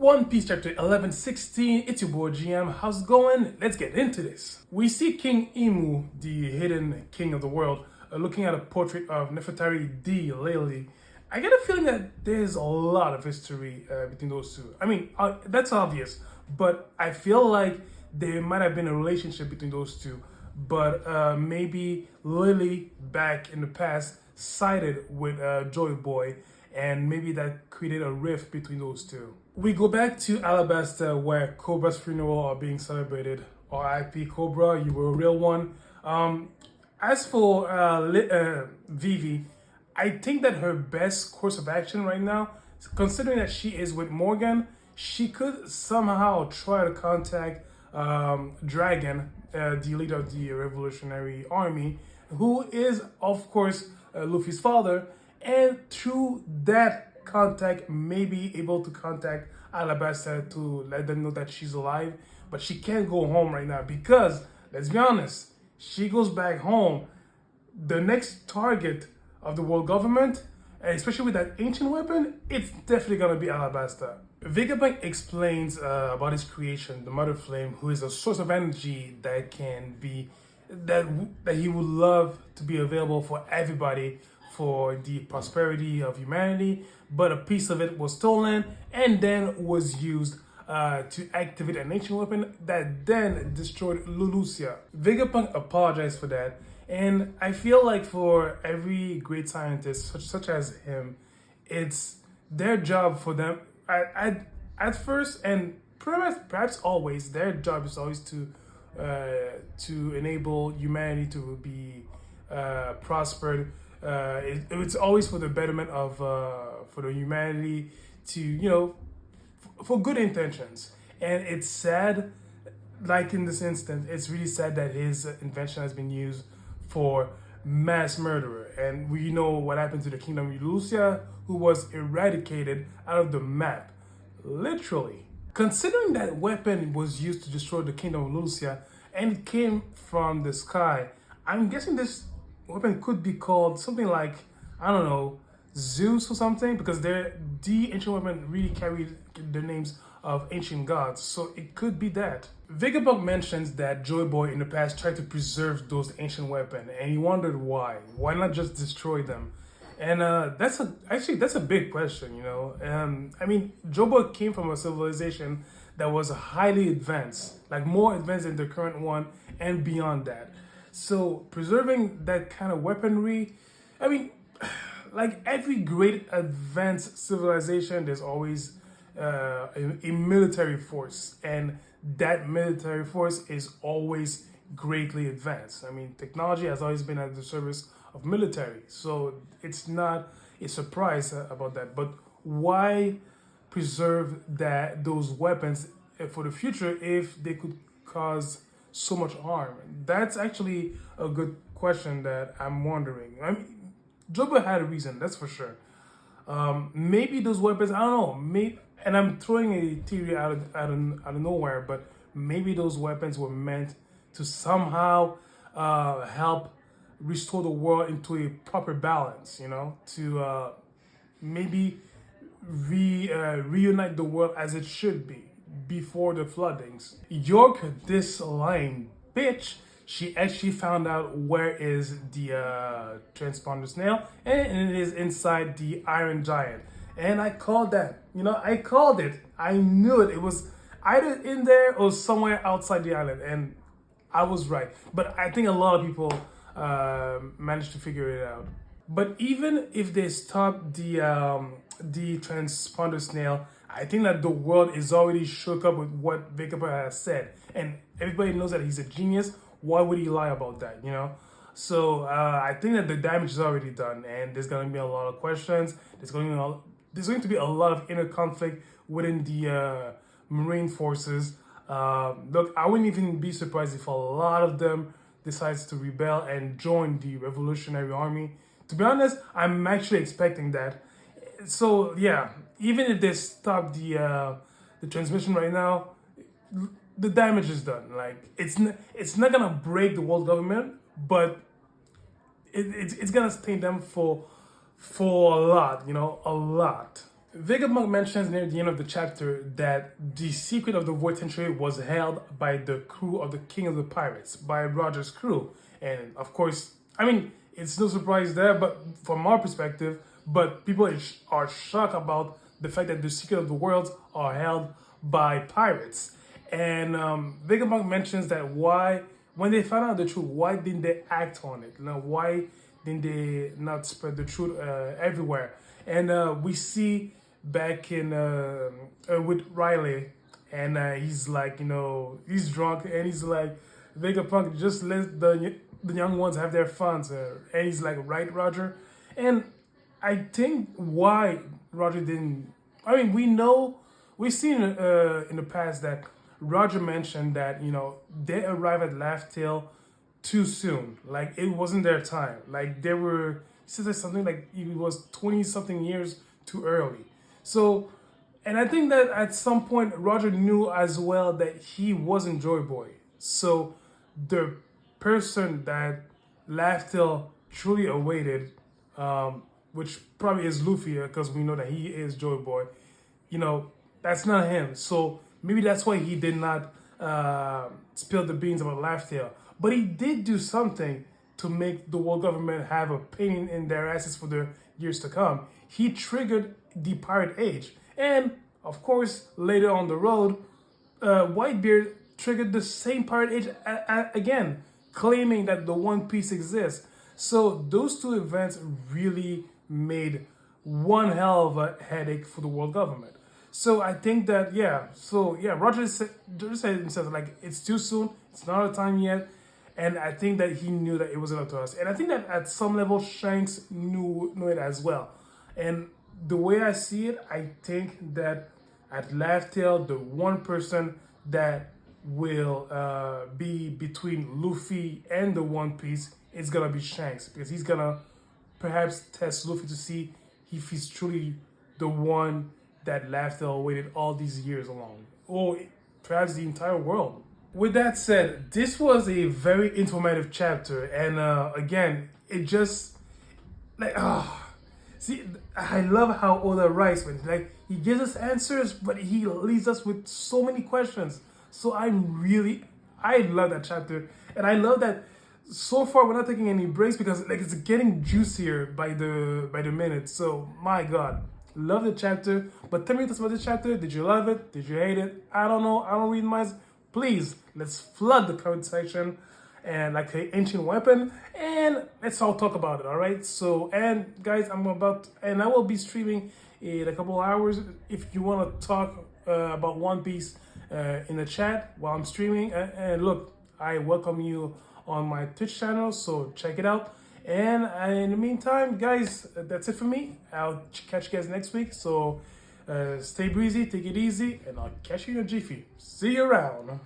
One Piece chapter 1116. It's your boy GM. How's it going? Let's get into this. We see King Emu, the hidden king of the world, looking at a portrait of Nefertari D. Lately. I get a feeling that there's a lot of history between those two. I mean, that's obvious, but I feel like there might have been a relationship between those two. But maybe Lily back in the past sided with Joy Boy, and maybe that created a rift between those two. We go back to Alabasta, where Cobra's funeral are being celebrated. R.I.P. Cobra, you were a real one. As for Vivi, I think that her best course of action right now, considering that she is with Morgan, she could somehow try to contact Dragon, the leader of the Revolutionary Army, who is, of course, Luffy's father, and through that contact may be able to contact Alabasta to let them know that she's alive, but she can't go home right now because, let's be honest, she goes back home, the next target of the world government, and especially with that ancient weapon, it's definitely gonna be Alabasta. Vegapunk explains about his creation, the Mother Flame, who is a source of energy that can be that he would love to be available for everybody for the prosperity of humanity, but a piece of it was stolen and then was used to activate an ancient weapon that then destroyed Lulusia. Vegapunk apologized for that, and I feel like for every great scientist such as him, it's their job for them at first and perhaps always, their job is always to enable humanity to be prospered. It's always for the betterment of for the humanity to for good intentions. And it's sad, like in this instance, it's really sad that his invention has been used for mass murderer. And we know what happened to the kingdom of Lucia, who was eradicated out of the map, literally. Considering that weapon was used to destroy the kingdom of Lucia and it came from the sky, I'm guessing this weapon could be called something like, I don't know, Zeus or something, because the ancient weapon really carried the names of ancient gods, so it could be that. Vegapunk mentions that Joy Boy in the past tried to preserve those ancient weapons, and he wondered why. Why not just destroy them? And that's a big question, I mean, Joy Boy came from a civilization that was highly advanced, like more advanced than the current one, and beyond that. So preserving that kind of weaponry, I mean, like every great advanced civilization, there's always a military force, and that military force is always greatly advanced. I mean, technology has always been at the service of military, so it's not a surprise about that. But why preserve those weapons for the future if they could cause so much harm? That's actually a good question that I'm wondering. I mean, Joba had a reason, that's for sure. Maybe those weapons, I don't know, and I'm throwing a theory out of nowhere, but maybe those weapons were meant to somehow help restore the world into a proper balance, to maybe reunite the world as it should be before the floodings. York, this lying bitch, she actually found out where is the transponder snail, and it is inside the Iron Giant. And I called that, I called it. I knew it. It was either in there or somewhere outside the island, and I was right. But I think a lot of people managed to figure it out. But even if they stop the transponder snail, I think that the world is already shook up with what Vegapunk has said, and everybody knows that he's a genius. Why would he lie about that, So I think that the damage is already done, and there's going to be a lot of questions. There's going to be a lot of inner conflict within the Marine forces. Look, I wouldn't even be surprised if a lot of them decides to rebel and join the Revolutionary Army. To be honest, I'm actually expecting that. So yeah, even if they stop the transmission right now, the damage is done. Like it's not gonna break the world government, but it's gonna stain them for a lot, a lot. Vegapunk mentions near the end of the chapter that the secret of the Void Sanctuary was held by the crew of the King of the Pirates, by Roger's crew. And of course, I mean, it's no surprise there, but from our perspective, but people are shocked about the fact that the secret of the worlds are held by pirates. And Vegapunk mentions that why, when they found out the truth, why didn't they act on it? You know, why didn't they not spread the truth everywhere? And we see back in with Riley, and he's like, you know, he's drunk, and he's like, Vegapunk, just let the young ones have their fun, sir. And he's like, right, Roger? And I think why Roger didn't. I mean, we've seen in the past that Roger mentioned that, you know, they arrived at Laugh Tale too soon. Like it wasn't their time. Like they were. He said something like it was 20 something years too early. So, and I think that at some point Roger knew as well that he wasn't Joy Boy. So the person that Laugh Tale truly awaited, which probably is Luffy, because we know that he is Joy Boy, you know, that's not him. So maybe that's why he did not spill the beans about Laugh Tale. But he did do something to make the world government have a pain in their asses for the years to come. He triggered the Pirate Age. And, of course, later on the road, Whitebeard triggered the same Pirate Age again, claiming that the One Piece exists. So those two events really made one hell of a headache for the world government. So I think that, Roger said himself, like, it's too soon, it's not a time yet. And I think that he knew that it wasn't up to us. And I think that at some level, Shanks knew it as well. And the way I see it, I think that at Laugh Tale, the one person that will be between Luffy and the One Piece is going to be Shanks. Because he's going to perhaps test Luffy to see if he's truly the one that Laugh Tale waited all these years along. Or perhaps the entire world. With that said, this was a very informative chapter, and again, it just like see, I love how Oda writes, man. Like he gives us answers, but he leaves us with so many questions. So I love that chapter, and I love that so far we're not taking any breaks because like it's getting juicier by the minute. So my God. Love the chapter, but tell me this about this chapter. Did you love it? Did you hate it? I don't know. I don't read minds. Please, let's flood the comment section and like an ancient weapon, and let's all talk about it, all right? So, and guys, I will be streaming in a couple of hours. If you want to talk about One Piece in the chat while I'm streaming, and look, I welcome you on my Twitch channel, so check it out. And in the meantime, guys, that's it for me. I'll catch you guys next week. So stay breezy, take it easy, and I'll catch you in a jiffy. See you around.